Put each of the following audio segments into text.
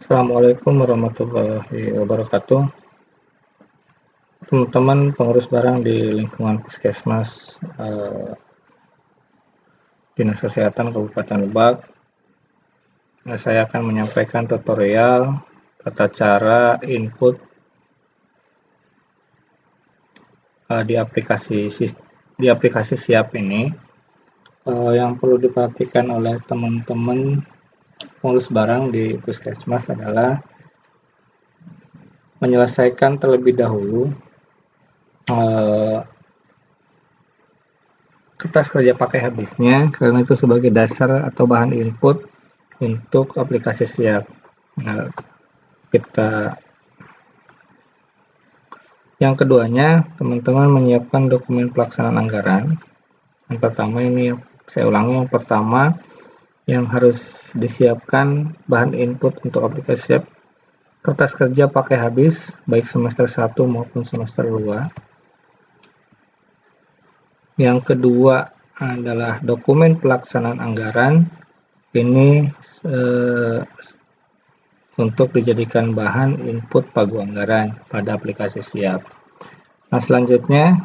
Assalamualaikum warahmatullahi wabarakatuh. Teman-teman pengurus barang di lingkungan Puskesmas Dinas Kesehatan Kabupaten Lebak, saya akan menyampaikan tutorial tata cara input di aplikasi Siap ini. Yang perlu diperhatikan oleh teman-teman pengurus barang di Puskesmas adalah menyelesaikan terlebih dahulu kertas kerja pakai habisnya, karena itu sebagai dasar atau bahan input untuk aplikasi Siap. Nah, yang keduanya, teman-teman menyiapkan dokumen pelaksanaan anggaran. Yang pertama ini, saya ulangi, yang pertama yang harus disiapkan bahan input untuk aplikasi Siap, kertas kerja pakai habis, baik semester 1 maupun semester 2. Yang kedua adalah dokumen pelaksanaan anggaran. Ini untuk dijadikan bahan input pagu anggaran pada aplikasi Siap. Nah, selanjutnya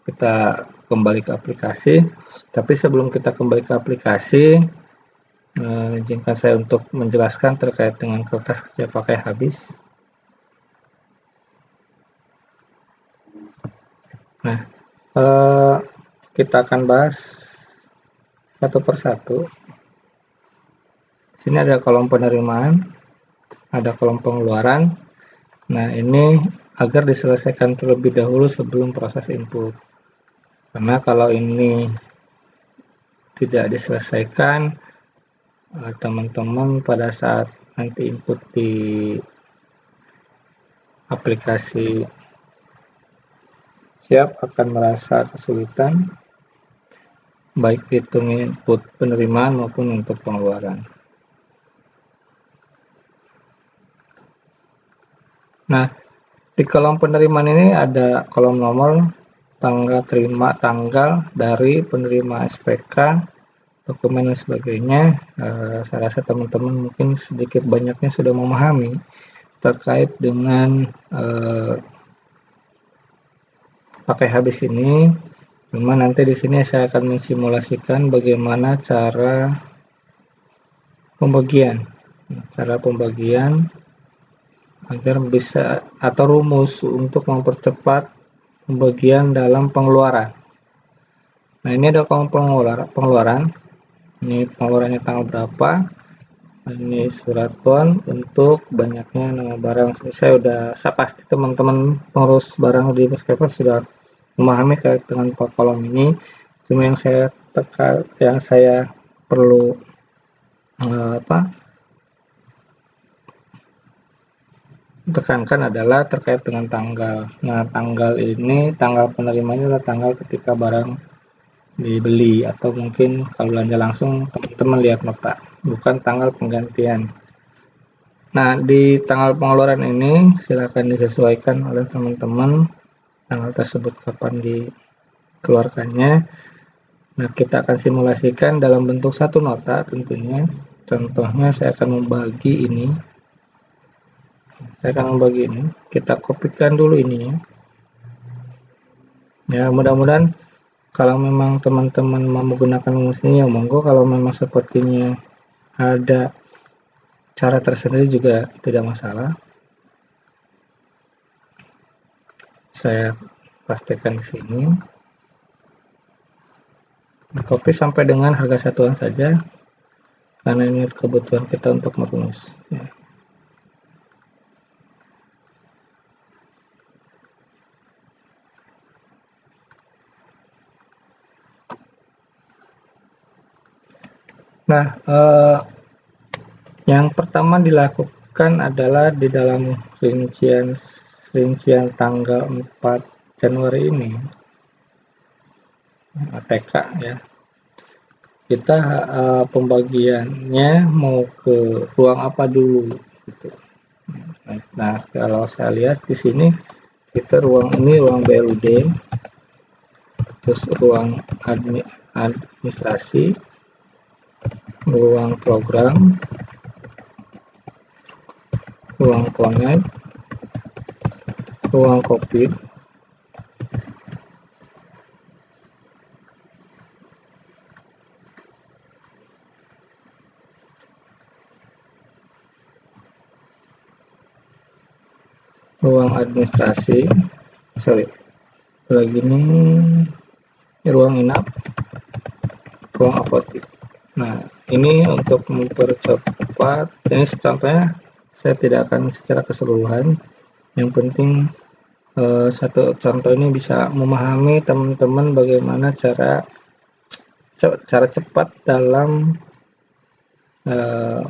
kita kembali ke aplikasi. Tapi sebelum kita kembali ke aplikasi, izinkan saya untuk menjelaskan terkait dengan kertas kerja pakai habis. Nah, kita akan bahas satu persatu. Sini ada kolom penerimaan, ada kolom pengeluaran. Nah, ini agar diselesaikan terlebih dahulu sebelum proses input. Karena kalau ini tidak diselesaikan, teman-teman pada saat nanti input di aplikasi Siap akan merasa kesulitan, baik hitung input penerimaan maupun input pengeluaran. Nah, di kolom penerimaan ini ada kolom nomor, tanggal dari penerima SPK, dokumen dan sebagainya. Saya rasa teman-teman mungkin sedikit banyaknya sudah memahami terkait dengan pakai habis ini. Cuma nanti di sini saya akan mensimulasikan bagaimana cara pembagian agar bisa, atau rumus untuk mempercepat pembagian dalam pengeluaran. Nah, ini ada kolom pengeluaran. Ini pengeluarannya tanggal berapa. Ini surat bon untuk banyaknya nama barang. Saya pasti teman-teman pengurus barang di Puskesmas sudah memahami terkait dengan kolom ini. Cuma yang saya perlu tekankan adalah terkait dengan tanggal. Nah, tanggal penerimanya adalah tanggal ketika barang dibeli, atau mungkin kalau belanja langsung teman-teman lihat nota, bukan tanggal penggantian. Nah, di tanggal pengeluaran ini silakan disesuaikan oleh teman-teman tanggal tersebut kapan dikeluarkannya. Nah, kita akan simulasikan dalam bentuk satu nota tentunya. Contohnya saya akan membagi ini. Kita kopikan dulu ininya. Ya, mudah-mudahan kalau memang teman-teman mau menggunakan rumus ini, ya monggo. Kalau memang sepertinya ada cara tersendiri juga tidak masalah. Saya pastikan di sini. Copy sampai dengan harga satuan saja, karena ini kebutuhan kita untuk merumus. Ya. Nah, yang pertama dilakukan adalah di dalam rincian tanggal 4 Januari ini, TK ya, kita pembagiannya mau ke ruang apa dulu gitu. Nah, kalau saya lihat di sini kita ruang BLUD, terus ruang administrasi, ruang program, ruang connect, ruang copy, ruang administrasi, lagi ini ruang inap, ruang apotik. Nah, ini untuk mempercepat, ini contohnya saya tidak akan secara keseluruhan, yang penting satu contoh ini bisa memahami teman-teman bagaimana cara cepat dalam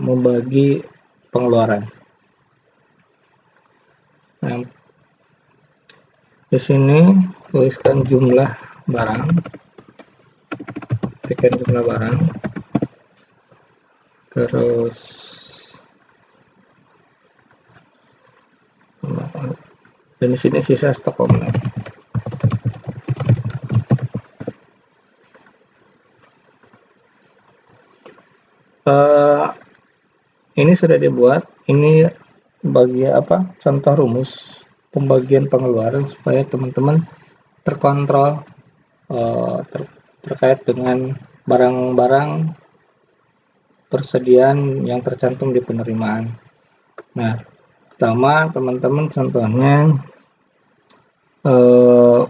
membagi pengeluaran. Nah, di sini tuliskan jumlah barang, tekan jumlah barang, terus dan di sini sisa stok online. Ini sudah dibuat, ini bagi contoh rumus pembagian pengeluaran supaya teman-teman terkontrol terkait dengan barang-barang persediaan yang tercantum di penerimaan. Nah, pertama teman-teman contohnya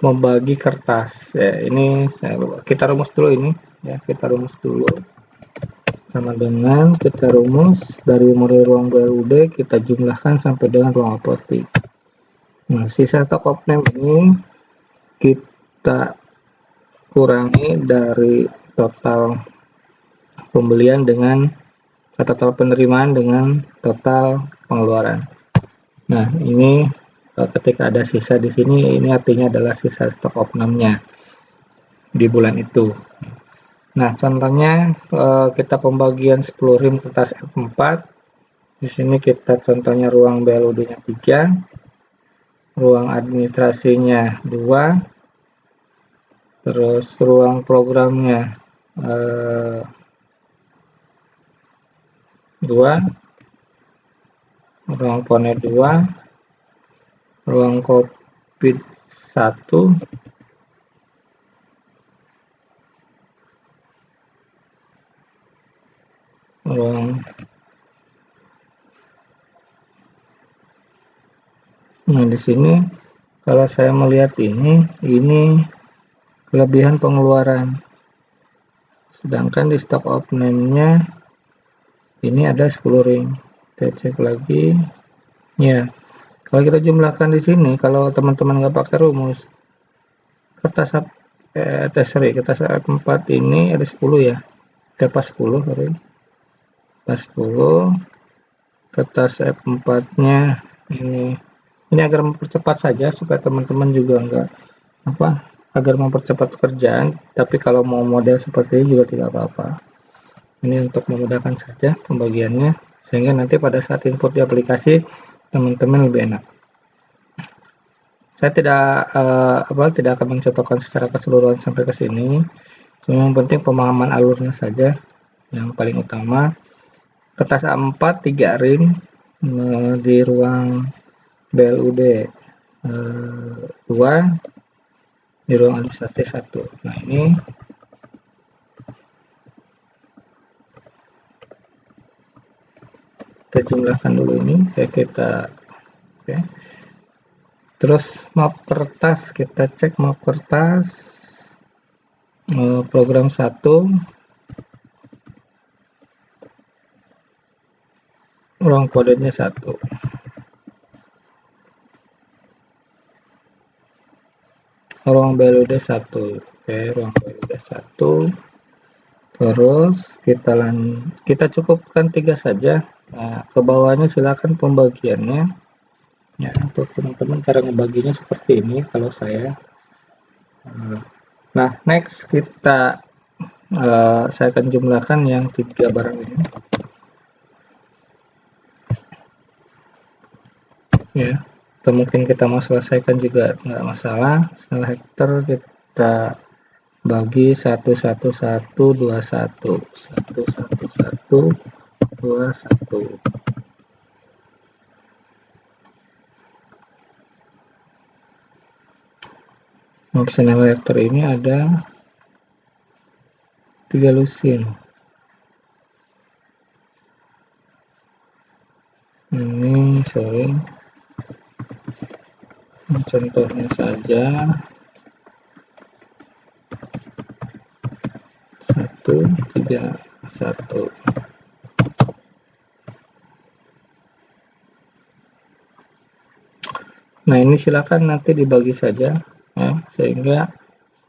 membagi kertas ya, ini kita rumus dulu ini ya, kita rumus dulu sama dengan kita rumus dari mulai ruang BLUD kita jumlahkan sampai dengan ruang apotik. Nah, sisa stok opname ini kita kurangi dari total pembelian dengan total penerimaan dengan total pengeluaran. Nah, ini ketika ada sisa di sini, ini artinya adalah sisa stok opname-nya di bulan itu. Nah, contohnya kita pembagian 10 rim kertas F4. Di sini kita contohnya ruang BLUD-nya 3, ruang administrasinya 2, terus ruang programnya 2, ruang pone 2, ruang COVID 1, ruang. Nah, di sini kalau saya melihat ini kelebihan pengeluaran. Sedangkan di stok opname-nya ini ada 10 ring. Kita cek lagi. Ya. Kalau kita jumlahkan di sini, kalau teman-teman nggak pakai rumus, kertas F4 ini ada 10 ya. Pas 10, sorry. Pas 10. Kertas F4-nya ini agar mempercepat saja supaya teman-teman juga enggak agar mempercepat pekerjaan, tapi kalau mau model seperti ini juga tidak apa-apa. Ini untuk memudahkan saja pembagiannya sehingga nanti pada saat input di aplikasi teman-teman lebih enak. Saya tidak akan mencontohkan secara keseluruhan sampai ke sini. Cuma yang penting pemahaman alurnya saja yang paling utama. Kertas A4 3 rim di ruang BLUD 2, di ruang administrasi 1. Nah, ini kita jumlahkan dulu ini kita oke. Terus map kertas, kita cek map kertas program 1, ruang kodenya 1. Ruang BLUD 1. Oke, ruang BLUD 1. Terus kita cukupkan 3 saja. Nah, ke bawahnya silakan pembagiannya. Ya, untuk teman-teman cara ngebaginya seperti ini kalau saya. Nah, next saya akan jumlahkan yang 3 barang ini. Ya, atau mungkin kita mau selesaikan juga nggak masalah. Selector kita bagi 1 1 1 2 1 1 1 1 2 1. Optional reactor ini ada 3 lusin. Ini sering contohnya saja 131. Nah, ini silakan nanti dibagi saja ya, sehingga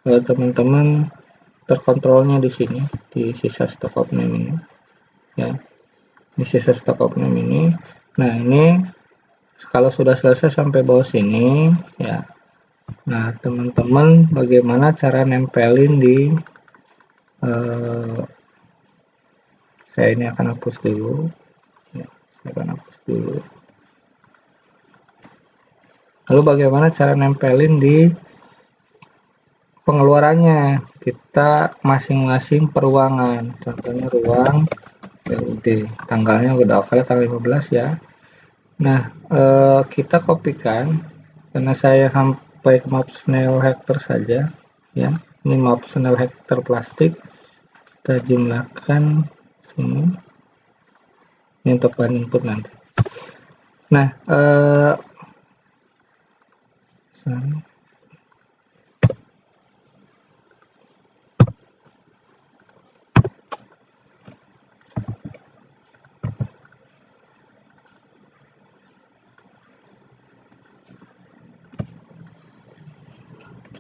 teman-teman terkontrolnya di sini di sisa stock of name ini ya, di sisa stock of name ini. Nah, ini kalau sudah selesai sampai bawah sini ya, nah teman-teman bagaimana cara nempelin di saya ini akan hapus dulu ya, saya akan hapus dulu. Lalu bagaimana cara nempelin di pengeluarannya, kita masing-masing peruangan, contohnya ruang BUD, tanggalnya udah oke, tanggal 15 ya. Nah, kita kopikan karena saya sampai ke map snail hector saja ya, ini map snail hector plastik, kita jumlahkan sini, ini untuk bahan input nanti. Nah,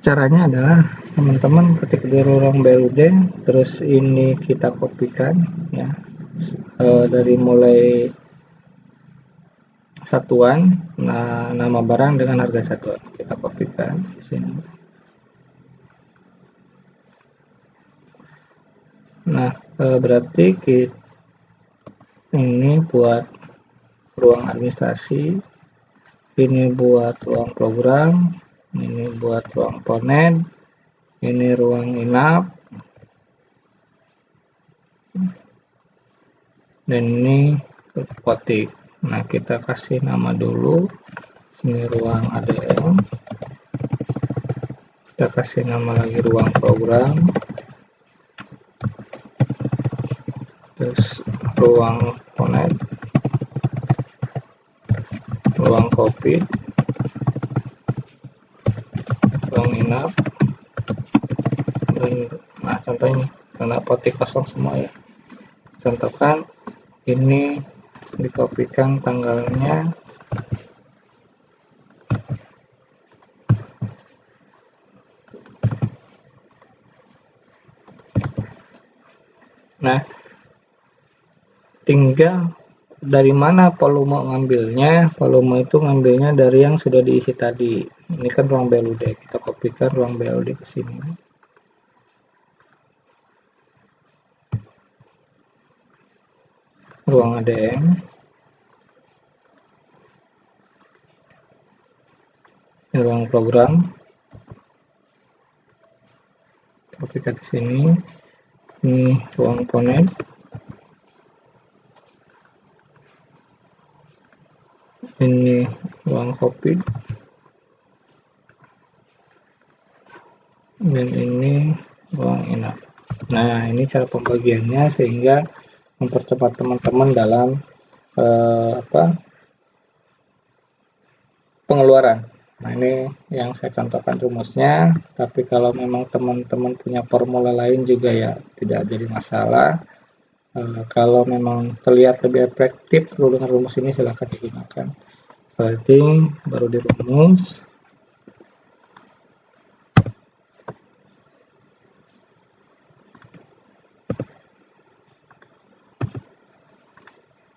caranya adalah teman-teman ketik di ruang BUD, terus ini kita kopikan ya, dari mulai satuan, nah, nama barang dengan harga satuan kita kopikan di sini. Nah, berarti ini buat ruang administrasi, ini buat ruang program, ini buat ruang ponet, ini ruang inap, dan ini potik. Nah, kita kasih nama dulu, sini ruang ADM, kita kasih nama lagi ruang program, terus ruang ponet, ruang kopi, ruang inap, dan nah contoh ini karena potik kosong semua ya, contohkan ini dikopikan tanggalnya. Nah, tinggal dari mana volume ngambilnya. Volume itu ngambilnya dari yang sudah diisi tadi. Ini kan ruang BLUD, kita kopikan ruang BLUD ke sini. Ruang ADM, ruang program, kopikan ke sini. Ini ruang ponet, ini ruang kopi, dan ini ruang inap. Nah, ini cara pembagiannya sehingga mempercepat teman-teman dalam pengeluaran. Nah, ini yang saya contohkan rumusnya, tapi kalau memang teman-teman punya formula lain juga ya tidak jadi masalah. Kalau memang terlihat lebih efektif dengan rumus ini silahkan digunakan. Starting baru dirumus.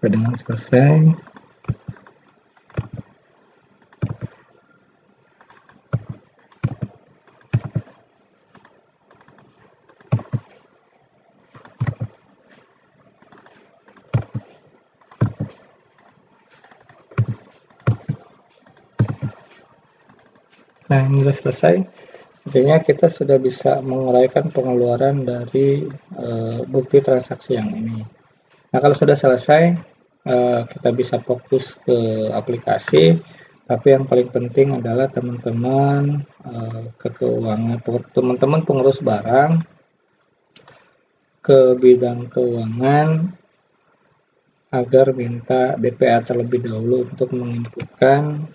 Sampai dengan selesai. Nah, ini sudah selesai. Artinya kita sudah bisa menguraikan pengeluaran dari bukti transaksi yang ini. Nah, kalau sudah selesai, kita bisa fokus ke aplikasi. Tapi yang paling penting adalah teman-teman ke keuangan, teman-teman pengurus barang ke bidang keuangan agar minta DPA terlebih dahulu untuk menginputkan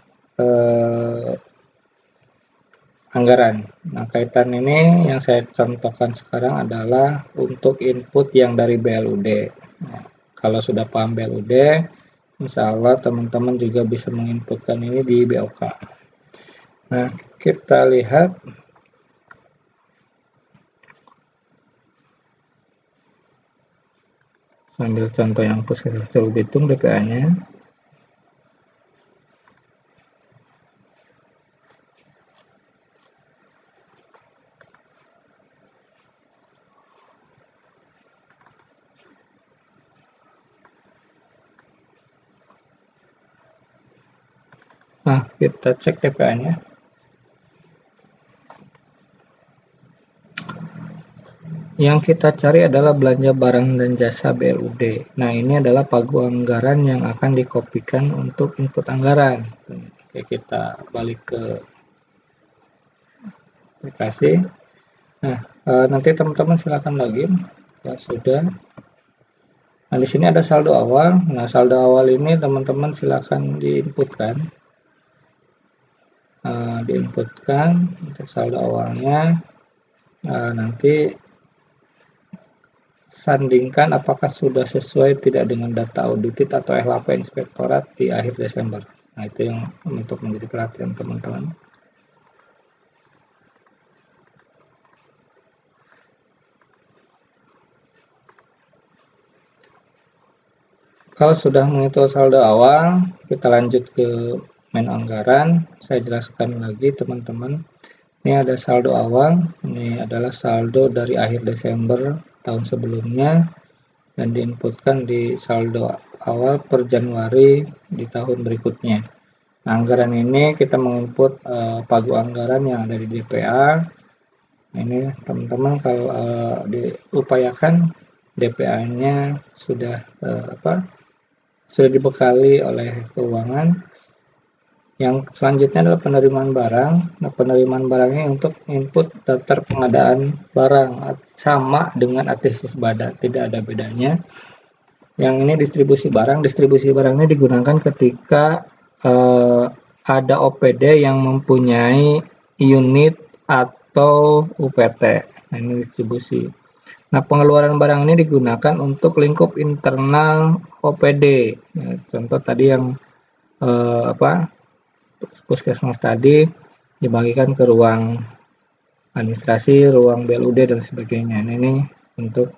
anggaran. Nah, kaitan ini yang saya contohkan sekarang adalah untuk input yang dari BLUD. Nah, kalau sudah paham BLUD, insya Allah teman-teman juga bisa menginputkan ini di BOK. Nah, kita lihat sambil contoh yang puskesmas Curug Bitung DPA-nya. Nah, kita cek DPA-nya. Yang kita cari adalah belanja barang dan jasa BLUD. Nah, ini adalah pagu anggaran yang akan dikopikan untuk input anggaran. Oke, kita balik ke aplikasi. Nah, nanti teman-teman silakan login. Ya, sudah. Nah, di sini ada saldo awal. Nah, saldo awal ini teman-teman silakan diinputkan. Diinputkan untuk saldo awalnya. Nanti sandingkan apakah sudah sesuai tidak dengan data audited atau LHP inspektorat di akhir Desember. Nah, itu yang untuk menjadi perhatian teman-teman. Kalau sudah menghitung saldo awal, kita lanjut ke menu anggaran. Saya jelaskan lagi teman-teman. Ini ada saldo awal, ini adalah saldo dari akhir Desember tahun sebelumnya dan diinputkan di saldo awal per Januari di tahun berikutnya. Nah, anggaran ini kita menginput pagu anggaran yang ada di DPA. Nah, ini teman-teman kalau diupayakan DPA-nya sudah sudah dibekali oleh keuangan. Yang selanjutnya adalah penerimaan barang. Nah, penerimaan barangnya untuk input daftar pengadaan barang sama dengan adhesis BADA, tidak ada bedanya. Yang ini distribusi barang. Distribusi barang ini digunakan ketika ada OPD yang mempunyai unit atau UPT. Nah, ini distribusi. Nah, pengeluaran barang ini digunakan untuk lingkup internal OPD. Nah, contoh tadi yang puskesmas tadi dibagikan ke ruang administrasi, ruang BLUD dan sebagainya. Nah, ini untuk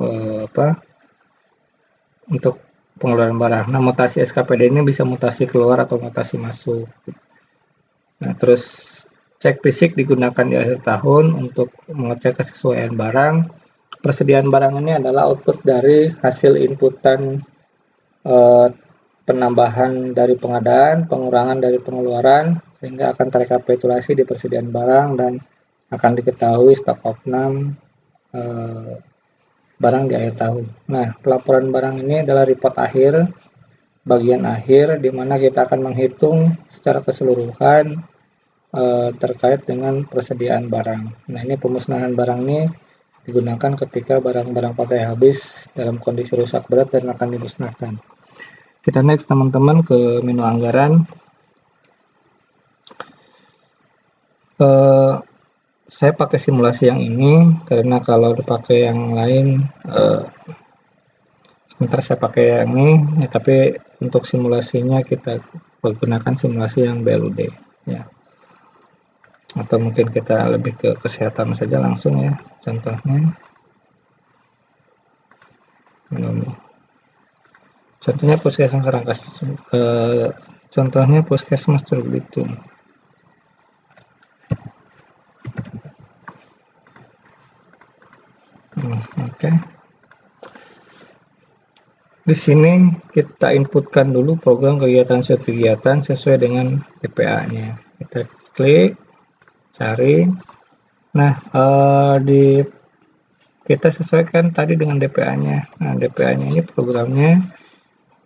untuk pengeluaran barang. Nah, mutasi SKPD ini bisa mutasi keluar atau mutasi masuk. Nah, terus cek fisik digunakan di akhir tahun untuk mengecek kesesuaian barang. Persediaan barang ini adalah output dari hasil inputan penambahan dari pengadaan, pengurangan dari pengeluaran, sehingga akan terrekapitulasi di persediaan barang dan akan diketahui stok opnam barang di akhir tahun. Nah, pelaporan barang ini adalah report akhir, bagian akhir, di mana kita akan menghitung secara keseluruhan terkait dengan persediaan barang. Nah, ini pemusnahan barang ini digunakan ketika barang-barang pakai habis dalam kondisi rusak berat dan akan dimusnahkan. Kita next teman-teman ke menu anggaran. Saya pakai simulasi yang ini karena kalau dipakai yang lain sebentar saya pakai yang ini ya, tapi untuk simulasinya kita menggunakan simulasi yang BLUD ya, atau mungkin kita lebih ke kesehatan saja langsung ya. Contohnya puskesmas Rangkas, contohnya puskesmas Curug Bitung. Oke. Di sini kita inputkan dulu program kegiatan suatu kegiatan sesuai dengan DPA-nya. Kita klik, cari. Nah, kita sesuaikan tadi dengan DPA-nya. Nah, DPA-nya ini programnya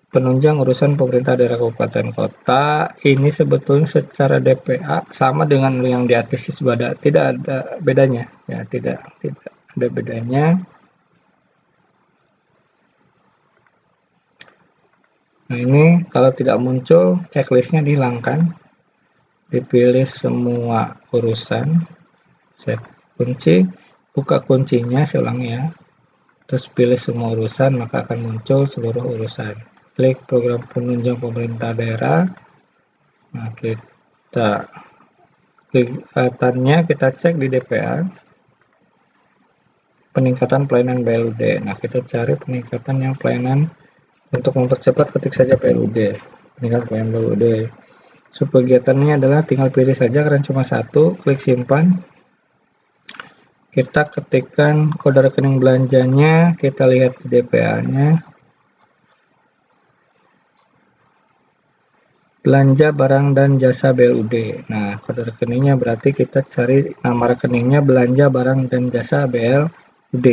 penunjang urusan pemerintah daerah kabupaten kota. Ini sebetulnya secara DPA sama dengan yang di atas Sisbada, tidak ada bedanya ya, tidak ada bedanya. Nah, ini kalau tidak muncul, checklistnya dihilangkan, dipilih semua urusan, set kunci, buka kuncinya, saya ulangi ya, terus pilih semua urusan, maka akan muncul seluruh urusan. Klik program penunjang pemerintah daerah. Nah, kita kegiatannya kita cek di DPA, peningkatan pelayanan BLUD. Nah, kita cari peningkatan yang pelayanan untuk mempercepat, ketik saja BLUD, peningkatan pelayanan BLUD. Subkegiatannya adalah tinggal pilih saja karena cuma satu, klik simpan. Kita ketikkan kode rekening belanjanya, kita lihat di DPA-nya. Belanja barang dan jasa BLUD. Nah, kode rekeningnya berarti kita cari nama rekeningnya belanja barang dan jasa BLUD.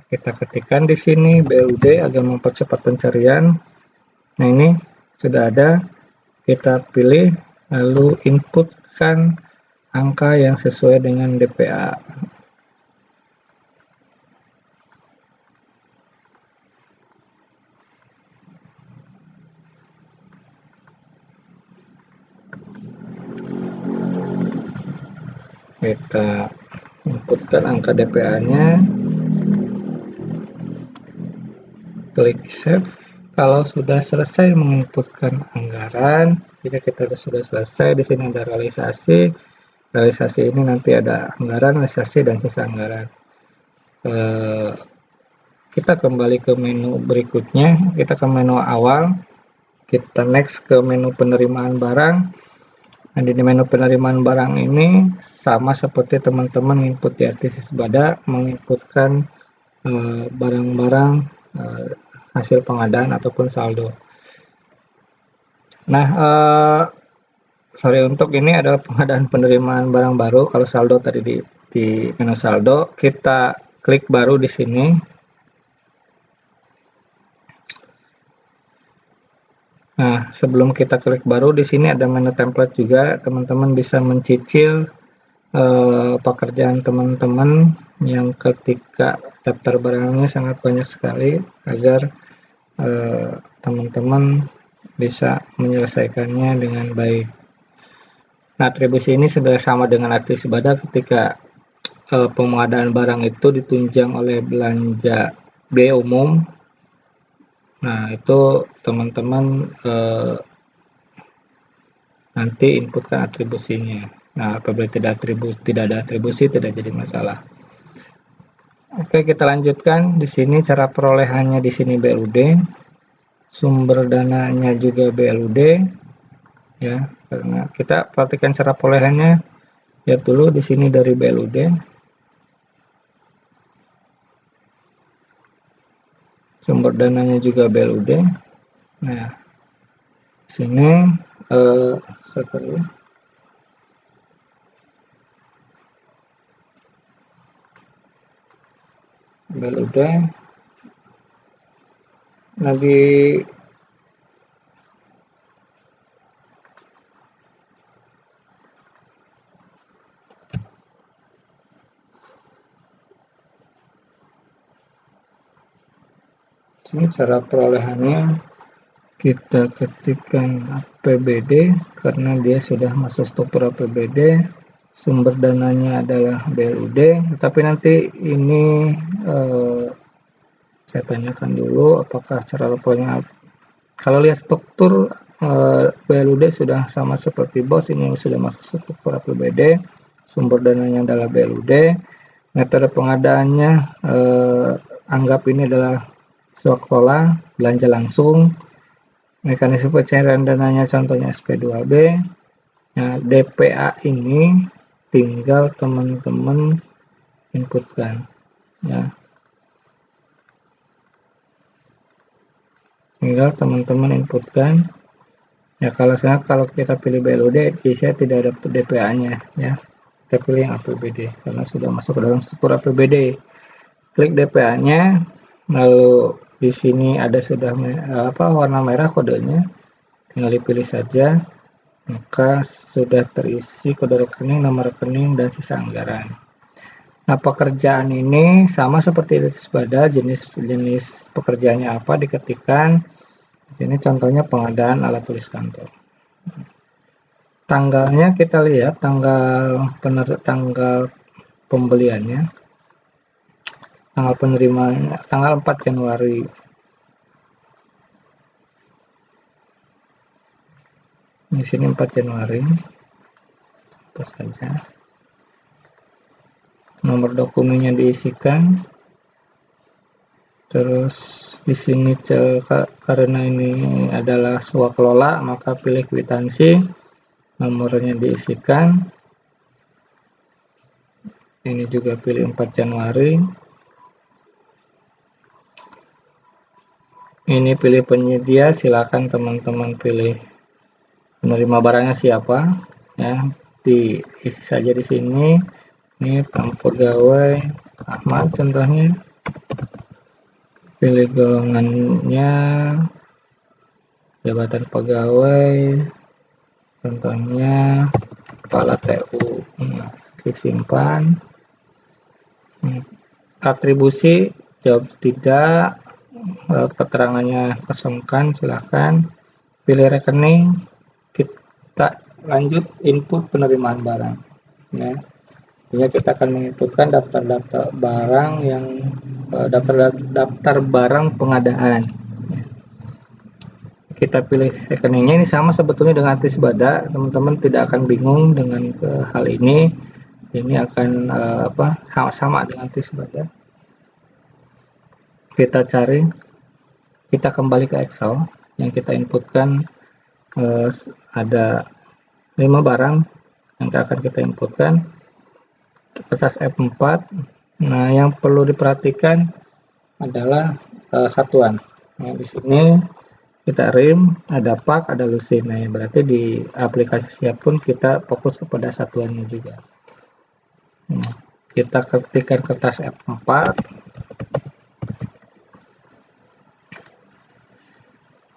Kita ketikkan di sini BLUD agar mempercepat pencarian. Nah, ini sudah ada. Kita pilih lalu inputkan angka yang sesuai dengan DPA. Kita inputkan angka DPA-nya, klik save. Kalau sudah selesai menginputkan anggaran, jika kita sudah selesai, di sini ada realisasi. Realisasi ini nanti ada anggaran, realisasi, dan sisa anggaran. Kita kembali ke menu berikutnya, kita ke menu awal, kita next ke menu penerimaan barang. Nah, di menu penerimaan barang ini sama seperti teman-teman input di atas Sisbada, menginputkan barang-barang hasil pengadaan ataupun saldo. Nah, sorry, untuk ini adalah pengadaan penerimaan barang baru. Kalau saldo tadi di menu saldo, kita klik baru di sini. Nah, sebelum kita klik baru, di sini ada menu template juga. Teman-teman bisa mencicil pekerjaan teman-teman yang ketika daftar barangnya sangat banyak sekali, agar teman-teman bisa menyelesaikannya dengan baik. Nah, atribusi ini sudah sama dengan atribusi Sisbada ketika pengadaan barang itu ditunjang oleh belanja B umum. Nah, itu teman-teman nanti inputkan atribusinya. Nah, apabila tidak ada atribusi, tidak jadi masalah. Oke, kita lanjutkan. Di sini cara perolehannya di sini BLUD, sumber dananya juga BLUD, ya. Karena kita perhatikan cara perolehannya, lihat dulu di sini dari BLUD. Sumber dananya juga BLUD. Nah, di sini setelah BLUD lagi sini cara perolehannya, kita ketikkan APBD karena dia sudah masuk struktur APBD. Sumber dananya adalah BLUD, tapi nanti ini saya tanyakan dulu apakah cara lapornya. Kalau lihat struktur BLUD sudah sama seperti BOS, ini sudah masuk struktur APBD. Sumber dananya adalah BLUD. Metode pengadaannya anggap ini adalah swaklola, belanja langsung. Mekanisme pencairan dananya contohnya SP2B. Nah, DPA ini tinggal teman-teman inputkan, ya. Tinggal teman-teman inputkan. Ya, kalau kita pilih BLUD, biasanya tidak ada DPA-nya, ya. Kita pilih yang APBD karena sudah masuk ke dalam struktur APBD. Klik DPA-nya, lalu Di sini ada sudah warna merah kodenya, tinggal dipilih saja, maka sudah terisi kode rekening, nomor rekening, dan sisa anggaran. Nah, pekerjaan ini sama seperti di Sisbada, jenis pekerjaannya apa diketikkan. Di sini contohnya pengadaan alat tulis kantor. Tanggalnya kita lihat tanggal pembeliannya, tanggal penerimaannya tanggal 4 Januari. Di sini 4 Januari. Terus saja. Nomor dokumennya diisikan. Terus di sini karena ini adalah swakelola, maka pilih kwitansi, nomornya diisikan. Ini juga pilih 4 Januari. Ini pilih penyedia, silakan teman-teman pilih penerima barangnya siapa, ya, diisi saja di sini. Ini pegawai Ahmad contohnya. Pilih golongannya, jabatan pegawai, contohnya kepala TU. Nah, klik simpan. Atribusi jawab tidak, keterangannya kosongkan, silahkan. Pilih rekening, kita lanjut input penerimaan barang. Ya. Kita akan menginputkan daftar barang yang daftar barang pengadaan. Kita pilih rekeningnya, ini sama sebetulnya dengan Sisbada, teman-teman tidak akan bingung dengan hal ini. Ini akan sama dengan Sisbada. Kita cari, kita kembali ke Excel yang kita inputkan, ada 5 barang yang akan kita inputkan. Kertas F4. Nah, yang perlu diperhatikan adalah satuan. Nah, di sini kita RIM, ada pak, ada lusin. Nah, berarti di aplikasi siap pun kita fokus kepada satuannya juga. Nah, kita ketikkan kertas F4.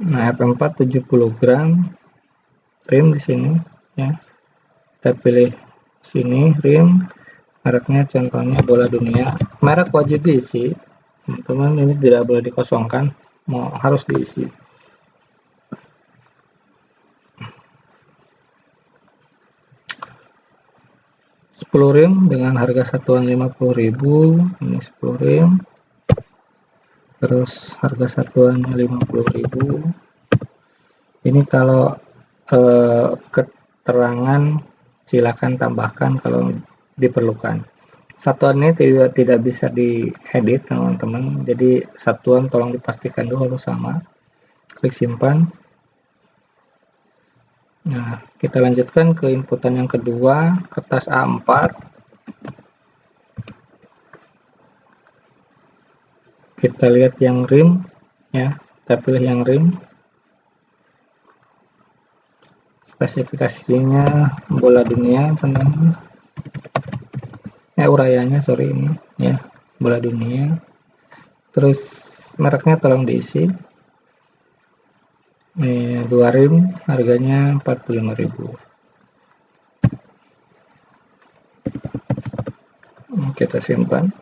Nah, F4 70 gram. RIM di sini, ya. Kita pilih sini RIM. Mereknya contohnya Bola Dunia. Merek wajib diisi, teman-teman, ini tidak boleh dikosongkan, harus diisi. RIM dengan harga satuan 50.000, ini 10 RIM. Terus harga satuannya 50.000. Ini kalau keterangan silakan tambahkan kalau diperlukan. Satuan ini tidak bisa diedit, teman-teman. Jadi satuan tolong dipastikan dulu harus sama. Klik simpan. Nah, kita lanjutkan ke inputan yang kedua, kertas A4. Kita lihat yang RIM, ya. Kita pilih yang RIM. Spesifikasinya Bola Dunia contohnya. Urayanya ini, ya, Bola Dunia. Terus mereknya tolong diisi. 2 RIM, harganya 45.000. Kita simpan.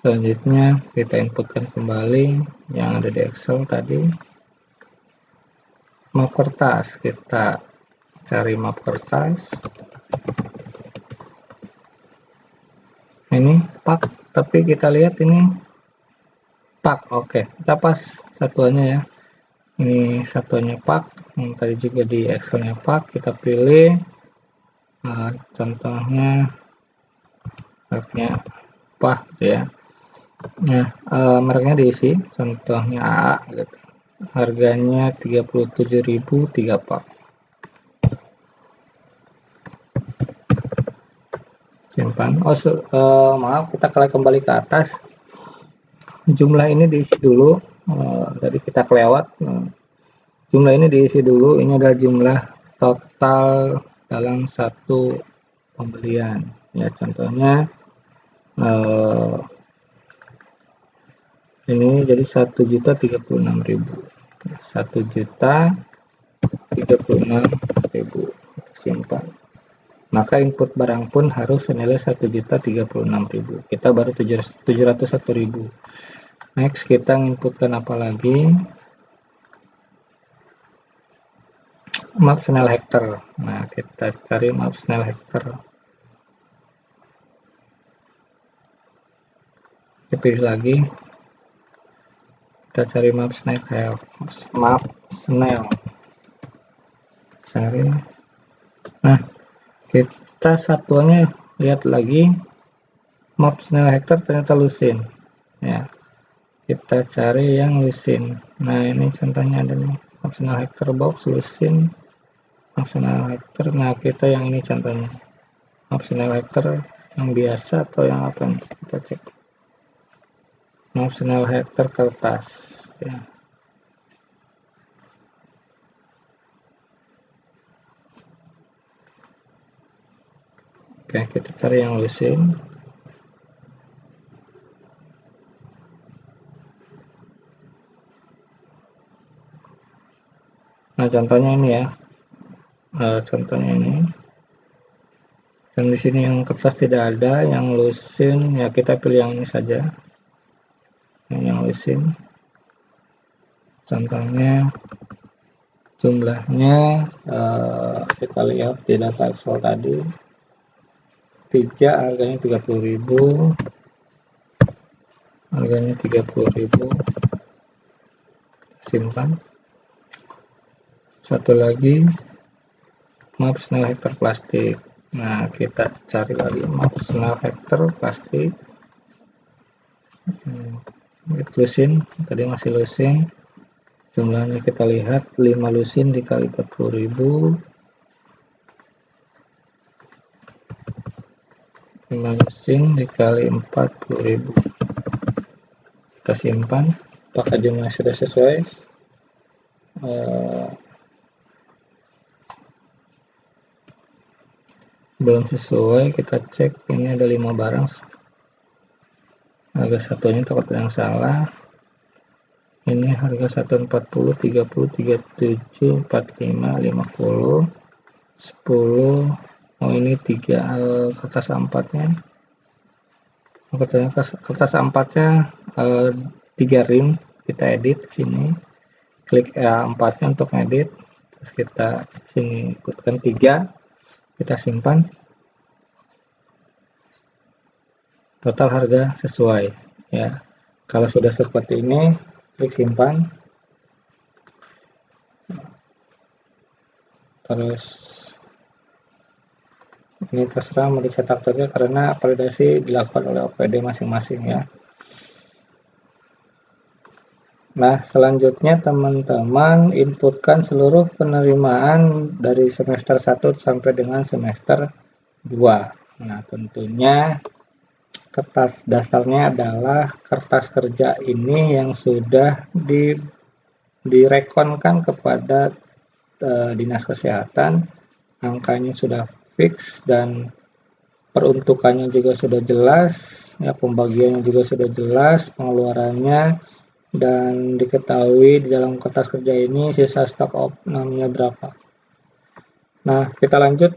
Selanjutnya kita inputkan kembali yang ada di Excel tadi. Map kertas, kita cari map kertas. Ini pak, tapi kita lihat ini pak. Oke, kita pas satuannya, ya. Ini satuannya pak, yang tadi juga di Excelnya pak. Kita pilih contohnya mereknya pak, ya. Nah, mereknya diisi, contohnya AA gitu. Harganya 37.000, 3 pak. Simpan. Maaf, kita kembali ke atas. Jumlah ini diisi dulu. Tadi kita kelewat. Jumlah ini diisi dulu. Ini adalah jumlah total dalam satu pembelian. Ya, contohnya Ini jadi 1.036.000. 1.036.000 kita simpan. Maka input barang pun harus senilai 1.036.000. Kita baru 701.000. Next kita inputkan apa lagi? Map Snell Hector. Nah, kita cari map Snell Hector. Kita pilih lagi. Kita cari map Snell. Cari. Nah, kita satuannya lihat lagi. Map Snell Hector ternyata Lucene. Ya. Kita cari yang Lucene. Nah, ini contohnya ada nih. Map Snell Hector box Lucene. Snell Hector. Nah, kita yang ini contohnya. Snell Hector yang biasa atau yang apa nih? Kita cek. Snell Hector kertas. Ya. Oke, kita cari yang Lucene. Nah, contohnya ini ya. Contohnya ini. Dan di sini yang kertas tidak ada, yang Lucene ya kita pilih yang ini saja. Yang Lucene. Contohnya jumlahnya kita lihat di data Excel tadi. 3 harganya 30.000. Harganya 30.000. Simpan. Satu lagi map Snell Hector plastik. Nah, kita cari lagi map Snell Hector plastik. Lucene, tadi masih Lucene. Jumlahnya kita lihat 5 Lucene dikali 40.000. 5 Lucene dikali 40.000. Kita simpan. Apakah jumlahnya sudah sesuai? Belum sesuai, kita cek. Ini ada 5 barang, harga satunya takut yang salah. Ini harga 140, 30, 37, 45, 50, 10. Oh, ini 3 kertas A4-nya. Kertas A4-nya 3 rim. Kita edit sini. Klik A4-nya untuk edit. Terus kita sini ikutkan 3. Kita simpan. Total harga sesuai ya. Kalau sudah seperti ini, klik simpan. Terus ini terserah mau dicetak saja karena validasi dilakukan oleh OPD masing-masing ya. Nah, selanjutnya teman-teman inputkan seluruh penerimaan dari semester 1 sampai dengan semester 2. Nah, tentunya kertas dasarnya adalah kertas kerja ini yang sudah direkonkan kepada Dinas Kesehatan. Angkanya sudah fix dan peruntukannya juga sudah jelas, ya, pembagiannya juga sudah jelas, pengeluarannya, dan diketahui di dalam kertas kerja ini sisa stok opnamnya berapa. Nah, kita lanjut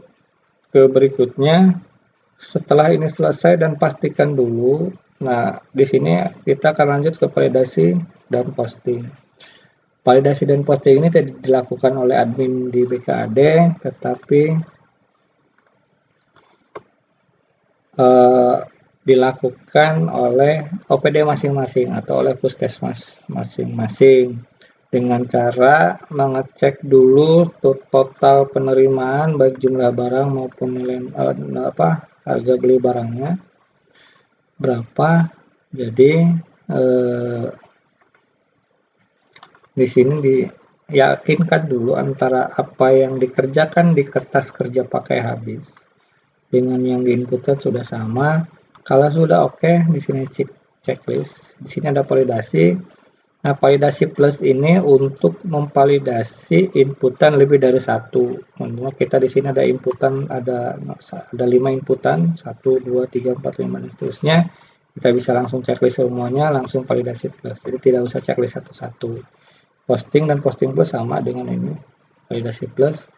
ke berikutnya. Setelah ini selesai dan pastikan dulu. Nah, di sini kita akan lanjut ke validasi dan posting. Validasi dan posting ini tidak dilakukan oleh admin di BKAD, tetapi dilakukan oleh OPD masing-masing atau oleh puskesmas masing-masing dengan cara mengecek dulu total penerimaan baik jumlah barang maupun nilai harga beli barangnya berapa. Jadi di sini diyakinkan dulu antara apa yang dikerjakan di kertas kerja pakai habis dengan yang diinputkan sudah sama. Kalau sudah oke, di sini checklist. Di sini ada validasi. Nah, validasi plus ini untuk memvalidasi inputan lebih dari satu. Menurut kita di sini ada inputan, ada 5 inputan, 1, 2, 3, 4, 5 dan seterusnya. Kita bisa langsung checklist semuanya, langsung validasi plus. Jadi tidak usah checklist satu-satu. Posting dan posting plus sama dengan ini, validasi plus.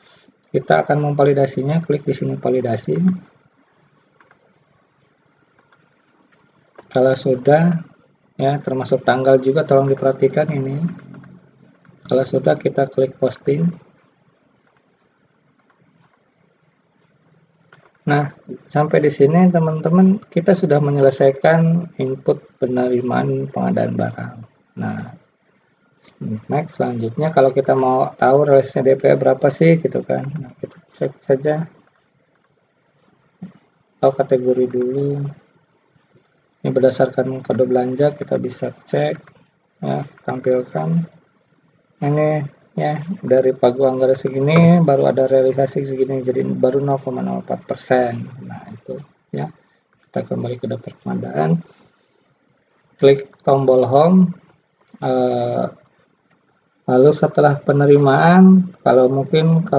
Kita akan memvalidasinya, klik di sini validasi. Kalau sudah, ya termasuk tanggal juga tolong diperhatikan ini. Kalau sudah, kita klik posting. Nah, sampai di sini teman-teman kita sudah menyelesaikan input penerimaan pengadaan barang. Nah, next selanjutnya kalau kita mau tahu realisasinya DP berapa sih gitu kan. Nah, kita cek saja. Atau kategori dulu. Ini berdasarkan kode belanja kita bisa cek ya, tampilkan. Ini ya dari pagu anggaran segini baru ada realisasi segini, jadi baru 0,04%. Nah, itu ya. Kita kembali ke daftar pengadaan, klik tombol home, lalu setelah penerimaan, kalau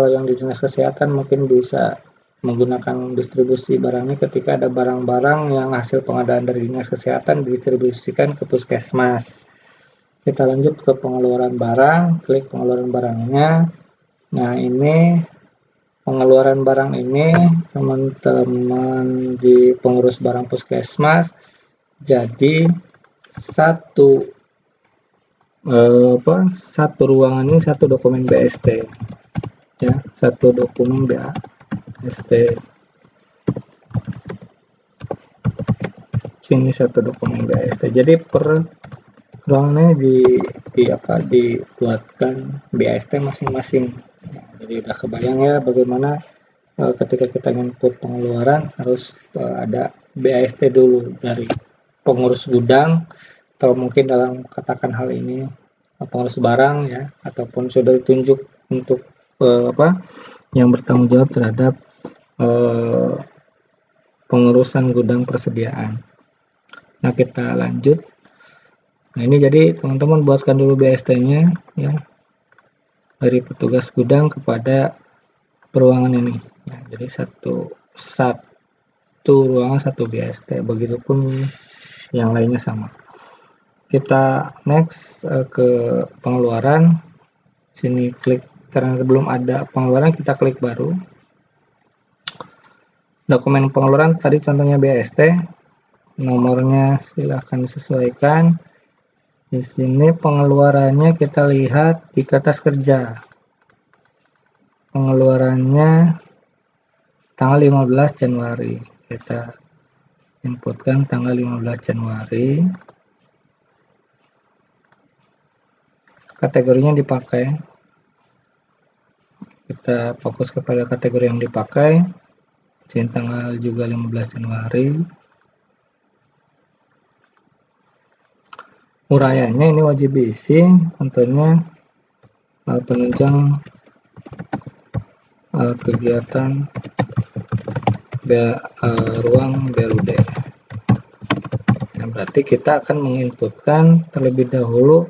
yang di dinas kesehatan mungkin bisa menggunakan distribusi barangnya ketika ada barang-barang yang hasil pengadaan dari dinas kesehatan didistribusikan ke puskesmas. Kita lanjut ke pengeluaran barang, klik pengeluaran barangnya. Nah, ini pengeluaran barang ini teman-teman di pengurus barang puskesmas jadi satu ruangan ini satu dokumen BST ya, satu dokumen BST. Sini satu dokumen BST. Jadi per ruangannya dibuatkan BST masing-masing. Nah, jadi udah kebayang ya bagaimana ketika kita input pengeluaran harus ada BST dulu dari pengurus gudang, atau mungkin dalam katakan hal ini pengurus barang ya, ataupun sudah ditunjuk untuk yang bertanggung jawab terhadap pengurusan gudang persediaan. Nah, kita lanjut. Nah, ini jadi teman-teman buatkan dulu BST-nya ya, dari petugas gudang kepada peruangan ini ya, jadi satu ruangan satu BST, begitupun yang lainnya sama. Kita next ke pengeluaran. Sini klik, karena belum ada pengeluaran kita klik baru. Dokumen pengeluaran tadi contohnya BST, nomornya silahkan disesuaikan. Di sini pengeluarannya kita lihat di kertas kerja. Pengeluarannya tanggal 15 Januari. Kita inputkan tanggal 15 Januari. Kategorinya dipakai. Kita fokus kepada kategori yang dipakai. Sini tanggal juga 15 Januari. Uraiannya ini wajib diisi, tentunya penunjang kegiatan ruang BLUD. Nah, berarti kita akan menginputkan terlebih dahulu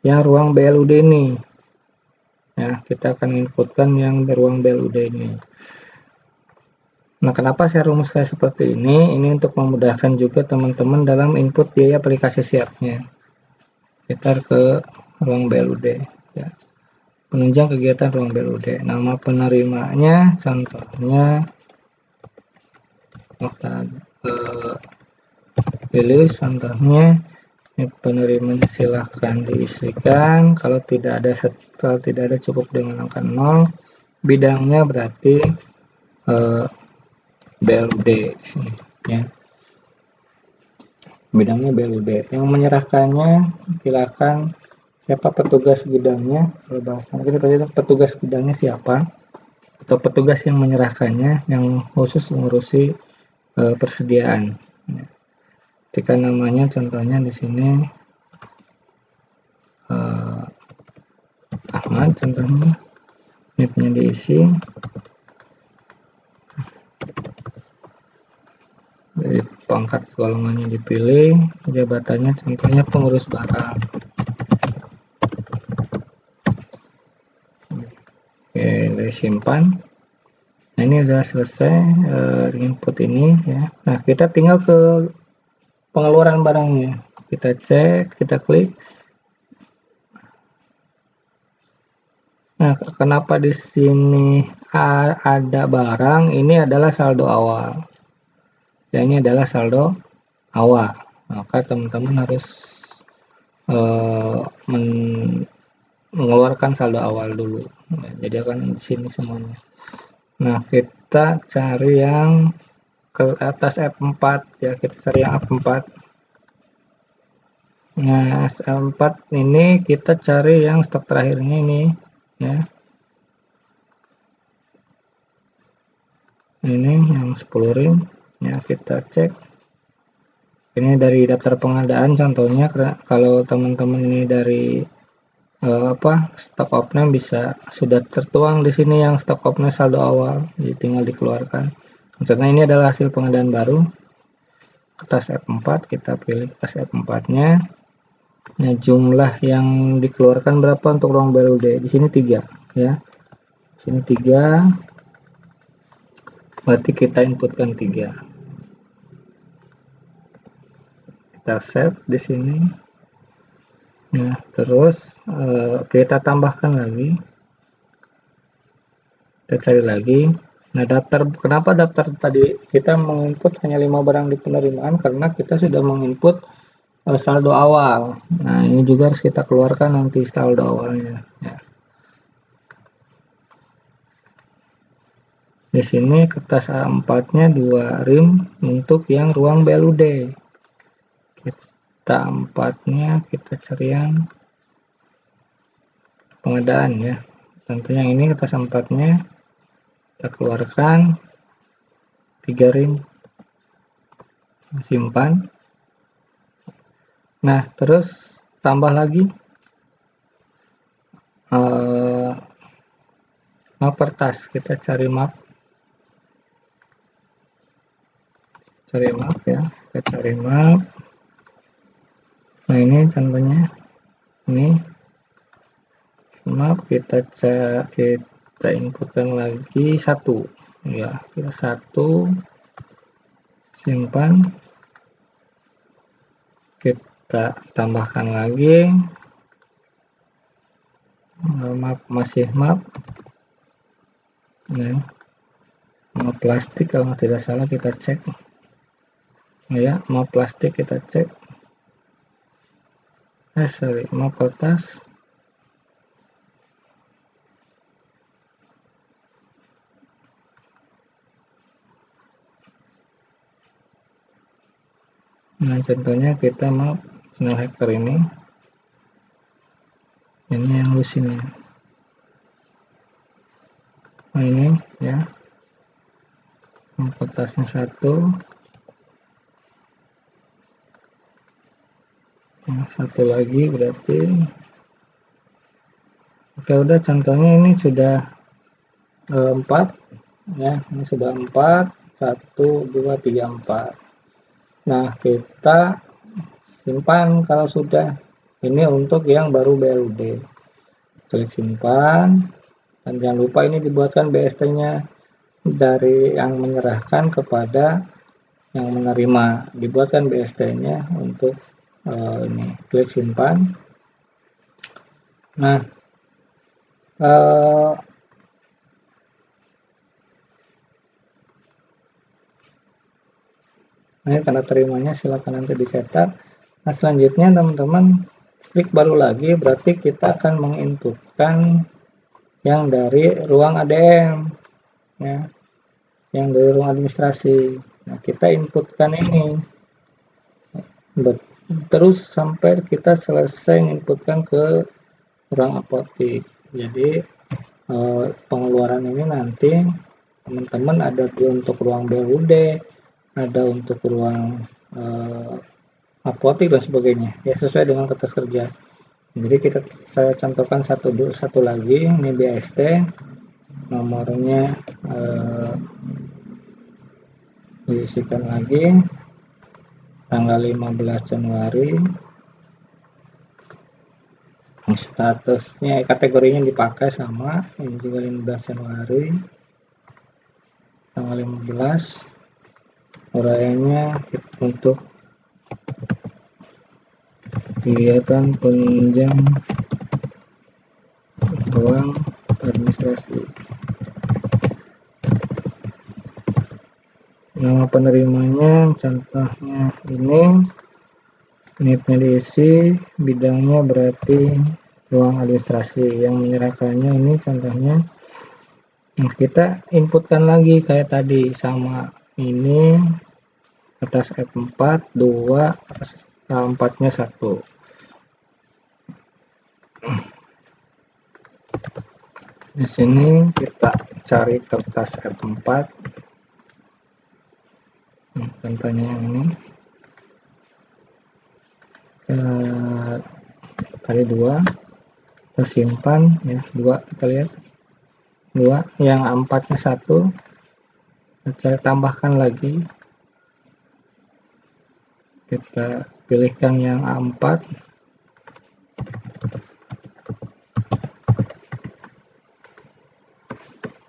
yang ruang BLUD ini. Ya, kita akan inputkan yang ruang BLUD ini. Nah, kenapa saya rumuskan seperti ini? Ini untuk memudahkan juga teman-teman dalam input biaya aplikasi siapnya. Kita ke ruang BLUD. Ya. Penunjang kegiatan ruang BLUD. Nama penerimanya, contohnya pilih contohnya. Ini penerimanya silahkan diisikan. Kalau tidak ada cukup dengan angka 0, bidangnya berarti BLUD di sini ya. Bidangnya BLUD. Yang menyerahkannya silakan siapa petugas gudangnya. Kalau bahasa kita petugas gudangnya siapa, atau petugas yang menyerahkannya yang khusus mengurusi persediaan. Ketika namanya contohnya di sini Ahmad contohnya, NIP-nya diisi. Dari pangkat golongannya dipilih, jabatannya contohnya pengurus barang. Oke, simpan. Nah, ini udah selesai input ini ya. Nah, kita tinggal ke pengeluaran barangnya. Kita cek, kita klik. Nah, kenapa di sini ada barang? Ini adalah saldo awal. Ya, ini adalah saldo awal. Maka teman-teman harus mengeluarkan saldo awal dulu. Nah, jadi akan di sini semuanya. Nah, kita cari yang ke atas F4 ya, kita cari yang F4. Nah, F4 ini kita cari yang stok terakhirnya ini ya. Ini yang 10 rim ya, kita cek. Ini dari daftar pengadaan contohnya. Kalau teman-teman ini dari stok open bisa sudah tertuang di sini yang stok open saldo awal, jadi tinggal dikeluarkan. Contohnya ini adalah hasil pengadaan baru, kertas F4, kita pilih kertas F4-nya. Nah, jumlah yang dikeluarkan berapa untuk ruang BLUD? Di sini 3 ya. Di sini 3. Berarti kita inputkan 3. Kita save di sini. Nah, terus kita tambahkan lagi. Kita cari lagi. Nah, kenapa daftar tadi kita menginput hanya 5 barang di penerimaan? Karena kita sudah menginput saldo awal. Nah, ini juga harus kita keluarkan nanti saldo awalnya ya. Di sini kertas A4-nya 2 rim untuk yang ruang BLUD. Kita 4-nya kita cari yang pengadaan ya. Tentunya ini kertas 4-nya kita keluarkan 3 rim, simpan. Nah, terus tambah lagi map kertas. Kita cari map ya, kita cari map. Nah, ini contohnya ini map, kita inputkan lagi 1 ya, kita 1 simpan, kita tambahkan lagi map, masih map ya, map plastik kalau tidak salah, kita cek ya, map plastik kita cek, map kertas. Nah, contohnya kita map Snell Hector ini yang lusinnya. Nah, ini ya, map kertasnya 1, nah, 1 lagi berarti. Oke, udah, contohnya ini sudah 4 ya, ini sudah 4, 1 2 3 4. Nah, kita simpan kalau sudah. Ini untuk yang baru BLUD, klik simpan, dan jangan lupa ini dibuatkan BST-nya dari yang menyerahkan kepada yang menerima, dibuatkan BST-nya untuk ini, klik simpan. Nah, nah, tanda terimanya silakan nanti dicetak. Nah, selanjutnya teman-teman klik baru lagi, berarti kita akan menginputkan yang dari ruang ADM ya, yang dari ruang administrasi. Nah, kita inputkan ini terus sampai kita selesai inputkan ke ruang apotik. Jadi pengeluaran ini nanti teman-teman ada untuk ruang BLUD, ada untuk ruang apotik dan sebagainya ya, sesuai dengan kertas kerja. Jadi saya contohkan satu lagi, ini BST, nomornya diisikan lagi tanggal 15 Januari, statusnya kategorinya dipakai sama, ini juga 15 Januari tanggal 15, uraiannya untuk kegiatan penunjang ruang administrasi. Nama penerimanya contohnya ini, unitnya diisi, bidangnya berarti ruang administrasi, yang menyerahkannya ini contohnya. Nah, kita inputkan lagi kayak tadi, sama ini atas F4 2, atas 4-nya 1. Di sini kita cari kertas F4. Nah, contohnya yang ini. Tadi 2 kita simpan ya, 2 kita lihat 2, yang 4-nya 1 kita tambahkan lagi, kita pilihkan yang A4,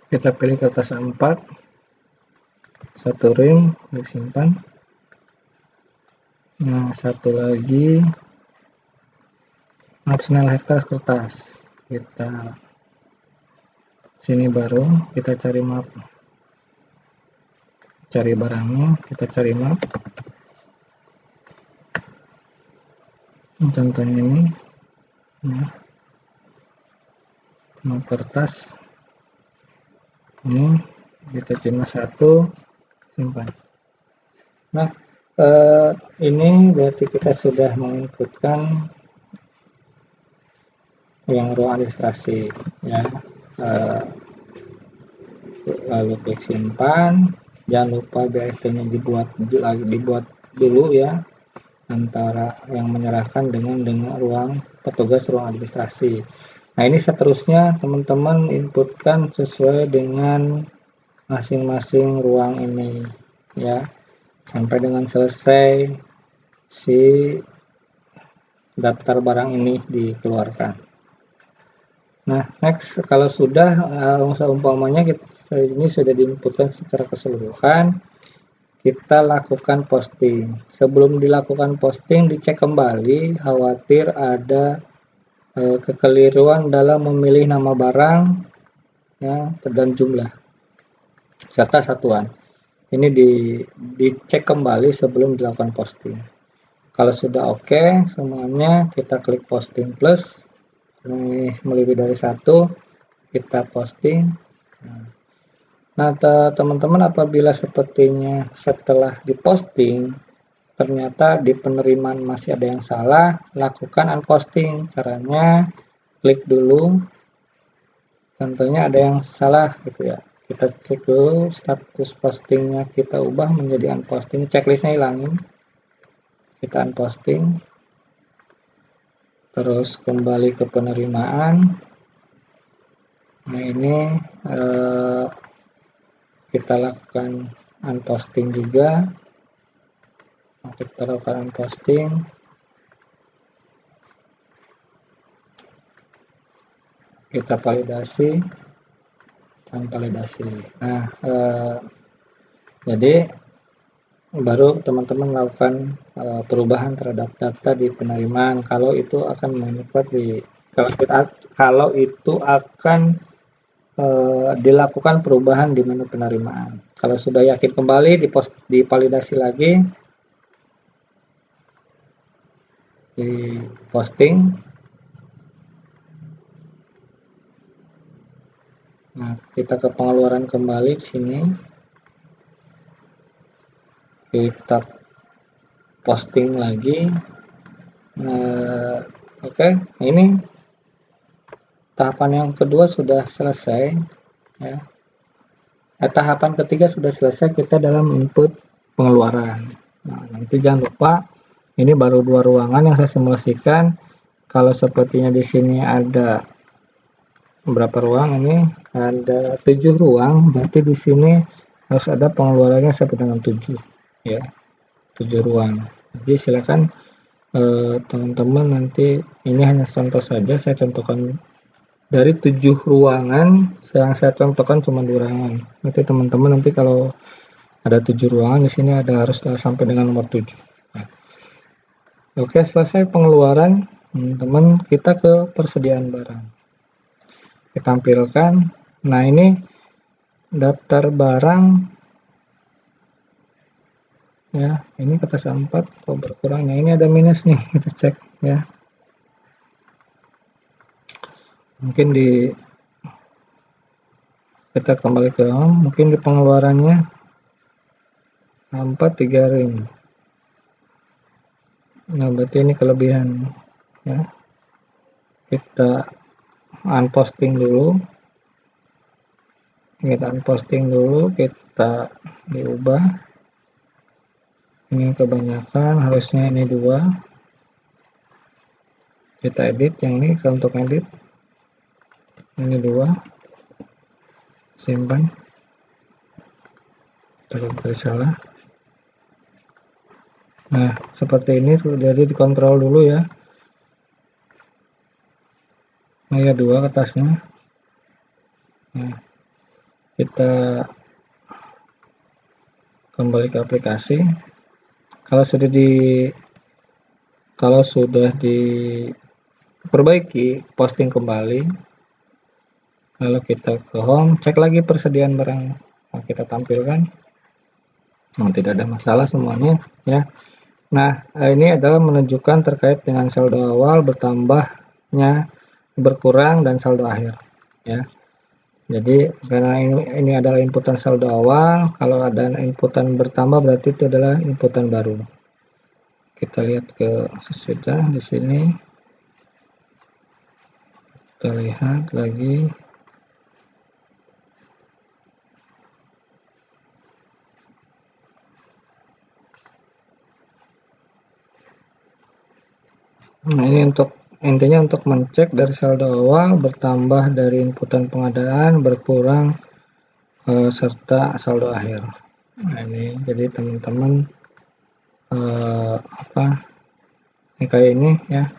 kita pilih kertas A4, 1 rim disimpan. Nah, 1 lagi optional kertas, kita sini baru kita cari map, cari barangnya, kita cari map. Contohnya ini nah, map kertas ini, kita cuma 1 simpan. Nah, ini berarti kita sudah menginputkan yang ruang administrasi ya. Lalu klik simpan, jangan lupa BST-nya dibuat dulu ya, antara yang menyerahkan dengan ruang petugas ruang administrasi. Nah, ini seterusnya teman-teman inputkan sesuai dengan masing-masing ruang ini ya, sampai dengan selesai si daftar barang ini dikeluarkan. Nah, next, kalau sudah umpamanya ini sudah diinputkan secara keseluruhan, kita lakukan posting. Sebelum dilakukan posting, dicek kembali, khawatir ada kekeliruan dalam memilih nama barang ya, dan jumlah serta satuan. Ini dicek kembali sebelum dilakukan posting. Kalau sudah oke semuanya, kita klik posting plus, ini melebihi dari 1, kita posting. Nah, teman-teman, apabila sepertinya setelah diposting ternyata di penerimaan masih ada yang salah, lakukan unposting. Caranya klik dulu, contohnya ada yang salah gitu ya, kita klik dulu, status postingnya kita ubah menjadi unposting, checklistnya hilangin, kita unposting, terus kembali ke penerimaan. Nah, ini kita lakukan unposting juga. Kita lakukan unposting, kita validasi dan validasi. Nah, jadi baru teman-teman melakukan perubahan terhadap data di penerimaan. Kalau itu akan mendapat kalau itu akan dilakukan perubahan di menu penerimaan. Kalau sudah yakin kembali divalidasi lagi, di posting. Nah, kita ke pengeluaran kembali di sini, kita posting lagi. Oke, ini tahapan yang kedua sudah selesai ya. Tahapan ketiga sudah selesai, kita dalam input pengeluaran. Nah, nanti jangan lupa ini baru 2 ruangan yang saya simulasikan. Kalau sepertinya di sini ada berapa ruang, ini ada 7 ruang, berarti di sini harus ada pengeluarannya sampai dengan 7 ya, 7 ruang. Jadi silakan teman-teman, nanti ini hanya contoh saja, saya contohkan dari 7 ruangan, yang saya contohkan cuma 2 ruangan. Nanti teman-teman nanti kalau ada 7 ruangan di sini harus sampai dengan nomor 7. Nah, Oke, selesai pengeluaran, teman-teman, kita ke persediaan barang. Kita tampilkan. Nah, ini daftar barang ya, ini kertas A4 kok berkurang. Nah, ini ada minus nih, kita cek ya. Mungkin kita kembali ke home, mungkin di pengeluarannya A4 3 ring. Nah, berarti ini kelebihan ya. Kita unposting dulu. Kita diubah. Ini kebanyakan, harusnya ini 2. Kita edit yang ini, untuk edit. Ini 2. Simpan. Terus salah. Nah, seperti ini, jadi dikontrol dulu ya. Nah, ya 2 kertasnya. Nah, kita kembali ke aplikasi. Kalau sudah diperbaiki, posting kembali. Lalu kita ke home, cek lagi persediaan barang. Nah, kita tampilkan. Nah, tidak ada masalah semuanya ya. Nah, ini adalah menunjukkan terkait dengan saldo awal bertambahnya, berkurang, dan saldo akhir ya. Jadi karena ini adalah inputan saldo awal, kalau ada inputan bertambah berarti itu adalah inputan baru. Kita lihat ke sesudah di sini. Kita lihat lagi. Nah, ini intinya untuk mencek dari saldo awal bertambah dari inputan pengadaan, berkurang serta saldo akhir. Nah, ini jadi teman-teman ini kayak ini ya.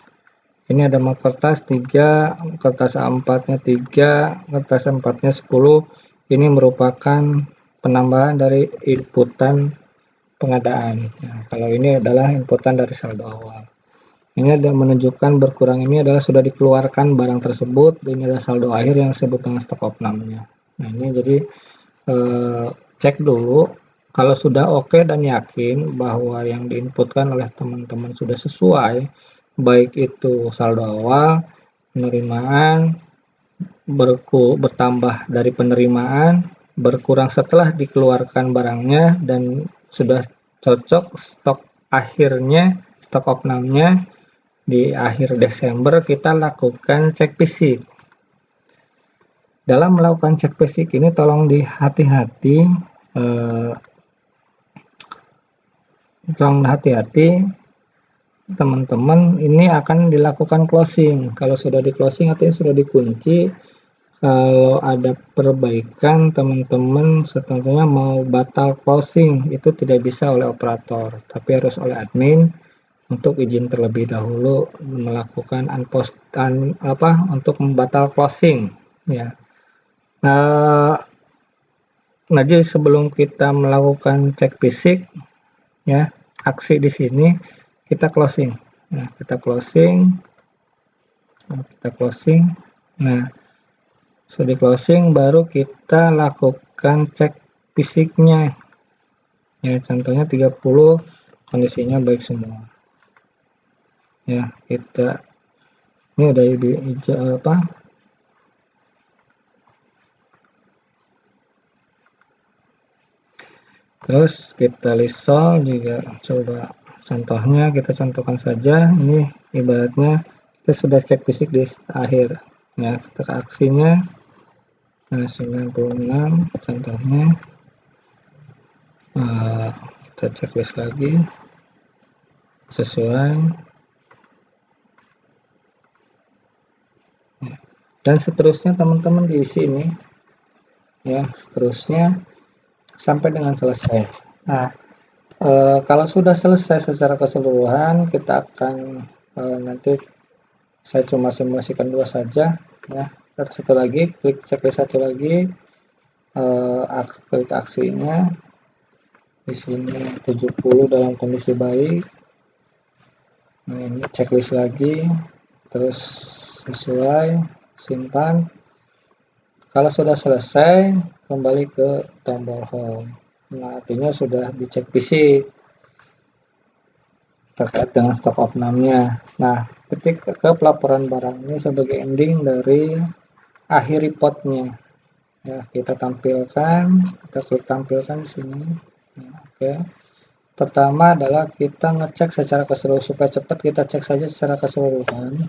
Ini ada map kertas 3, kertas A4-nya 3, kertas A4-nya 10. Ini merupakan penambahan dari inputan pengadaan. Nah, kalau ini adalah inputan dari saldo awal. Ini ada menunjukkan berkurang, ini adalah sudah dikeluarkan barang tersebut. Ini adalah saldo akhir yang disebut dengan stok of name-nya. Nah, ini jadi cek dulu kalau sudah oke dan yakin bahwa yang diinputkan oleh teman-teman sudah sesuai, baik itu saldo awal, penerimaan, bertambah dari penerimaan, berkurang setelah dikeluarkan barangnya, dan sudah cocok stok akhirnya, stok of name-nya di akhir Desember. Kita lakukan cek fisik. Dalam melakukan cek fisik ini tolong hati-hati teman-teman, ini akan dilakukan closing. Kalau sudah di closing artinya sudah dikunci. Kalau ada perbaikan, teman-teman tentunya mau batal closing itu tidak bisa oleh operator, tapi harus oleh admin untuk izin terlebih dahulu melakukan untuk membatal closing ya. Nah, jadi sebelum kita melakukan cek fisik ya, aksi di sini kita closing. Nah, kita closing. Nah, sudah di closing baru kita lakukan cek fisiknya. Ya, contohnya 30 kondisinya baik semua. Ya, kita ini udah di terus kita listol juga, coba contohnya kita contohkan saja. Ini ibaratnya kita sudah cek fisik di akhir ya, teraksinya 96 contohnya. Kita checklist lagi sesuai dan seterusnya teman-teman diisi ini ya, seterusnya sampai dengan selesai. Nah, kalau sudah selesai secara keseluruhan, kita akan nanti saya cuma simulasikan 2 saja ya. Terus satu lagi, klik checklist satu lagi, klik aksinya di sini 70 dalam kondisi baik. Nah, ini checklist lagi, terus sesuai, simpan. Kalau sudah selesai, kembali ke tombol home. Nah, artinya sudah dicek fisik terkait dengan stok opnamnya. Nah, ketika ke pelaporan barang ini sebagai ending dari akhir reportnya. Ya, kita tampilkan, kita klik tampilkan di sini. Nah, oke. Pertama adalah kita ngecek secara keseluruhan, supaya cepat kita cek saja secara keseluruhan.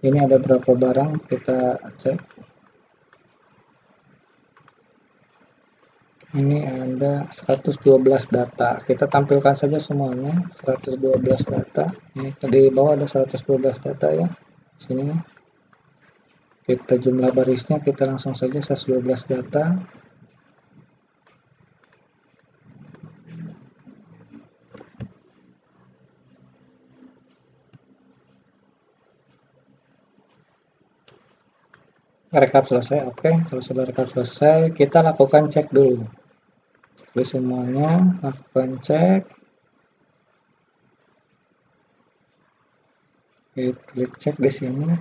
Ini ada berapa barang, kita cek. Ini ada 112 data. Kita tampilkan saja semuanya, 112 data. Ini di bawah ada 112 data ya. Sini. Kita jumlah barisnya, kita langsung saja 112 data. Rekap selesai, oke. Kalau sudah rekap selesai, kita lakukan cek dulu. Cek semuanya, lakukan cek. Kita klik cek di sini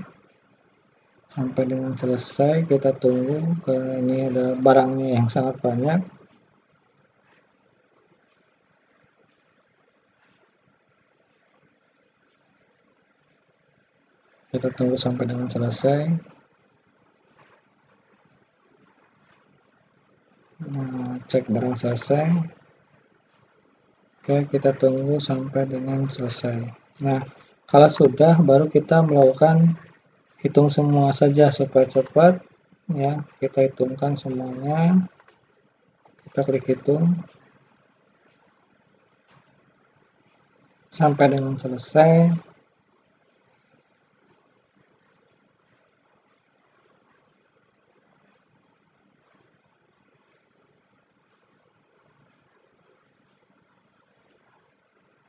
sampai dengan selesai. Kita tunggu, karena ini ada barangnya yang sangat banyak. Kita tunggu sampai dengan selesai. Nah, cek barang selesai. Oke, kita tunggu sampai dengan selesai. Nah, kalau sudah, baru kita melakukan hitung semua saja supaya cepat. Ya, kita hitungkan semuanya. Kita klik hitung sampai dengan selesai.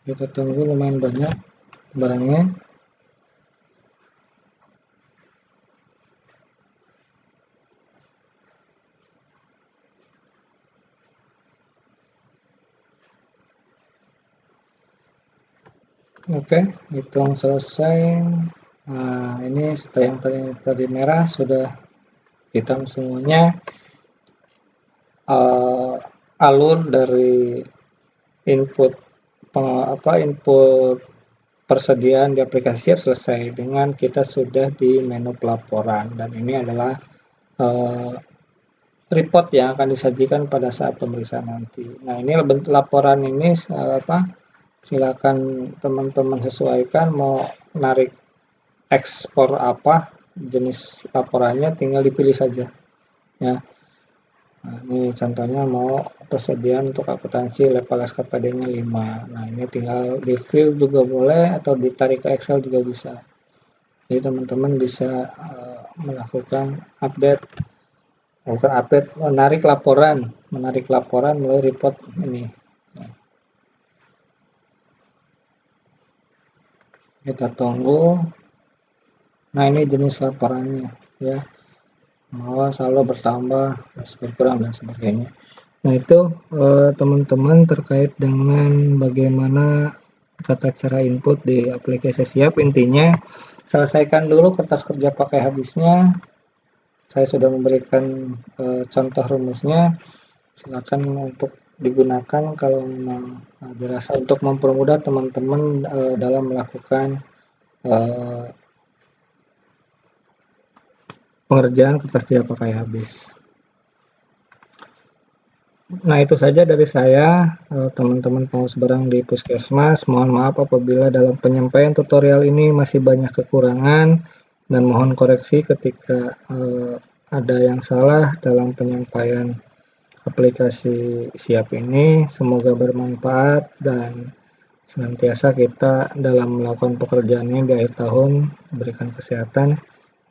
Kita tunggu, lumayan banyak barangnya. Oke, hitung selesai. Nah, ini setelah yang tadi merah sudah hitam semuanya. Alur dari input input persediaan di aplikasi siap selesai dengan kita sudah di menu pelaporan, dan ini adalah report yang akan disajikan pada saat pemeriksaan nanti. Nah, ini bentuk laporan ini silakan teman-teman sesuaikan mau narik ekspor apa, jenis laporannya tinggal dipilih saja ya. Nah, ini contohnya mau persediaan untuk akuntansi level SKPD-nya 5. Nah, ini tinggal di view juga boleh atau ditarik ke Excel juga bisa. Jadi teman-teman bisa melakukan menarik laporan melalui report ini. Kita tunggu. Nah, ini jenis laporannya ya. Mau saldo bertambah, berkurang dan sebagainya. Nah, itu teman-teman terkait dengan bagaimana tata cara input di aplikasi siap. Intinya selesaikan dulu kertas kerja pakai habisnya. Saya sudah memberikan contoh rumusnya. Silakan untuk digunakan kalau memang dirasa untuk mempermudah teman-teman dalam melakukan pengerjaan kertas kerja pakai habis. Nah, itu saja dari saya, teman-teman pengurus barang di Puskesmas. Mohon maaf apabila dalam penyampaian tutorial ini masih banyak kekurangan, dan mohon koreksi ketika ada yang salah dalam penyampaian aplikasi siap ini. Semoga bermanfaat dan senantiasa kita dalam melakukan pekerjaannya di akhir tahun berikan kesehatan,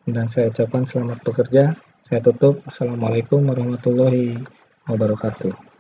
dan saya ucapkan selamat bekerja. Saya tutup. Assalamualaikum warahmatullahi wabarakatuh.